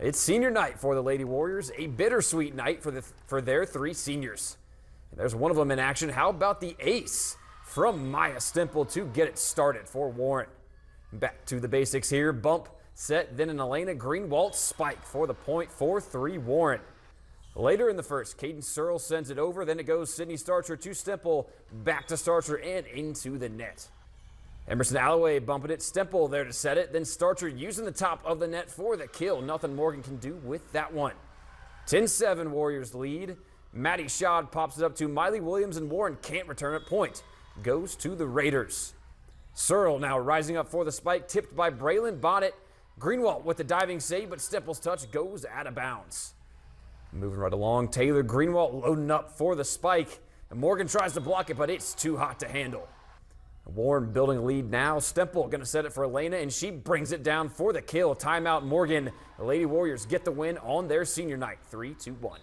It's senior night for the Lady Warriors, a bittersweet night for their three seniors. And there's one of them in action. How about the ace from Mya Stemple to get it started for Warren? Back to the basics here. Bump, set, then an Elena Greenwald spike for the point for 3 Warren. Later in the first, Caden Searle sends it over. Then it goes Sydney Starcher to Stemple, back to Starcher and into the net. Emerson Alloway bumping it. Stemple there to set it. Then Starcher using the top of the net for the kill. Nothing Morgan can do with that one. 10-7 Warriors lead. Maddie Schad pops it up to Miley Williams, and Warren can't return it. Point goes to the Raiders. Searle now rising up for the spike, tipped by Bralynn Bonnett. Greenwald with the diving save, but Stemple's touch goes out of bounds. Moving right along, Taylor Greenwald loading up for the spike. And Morgan tries to block it, but it's too hot to handle. Warren building a lead now. Stemple going to set it for Elena, and she brings it down for the kill. Timeout Morgan. The Lady Warriors get the win on their senior night, 3-1.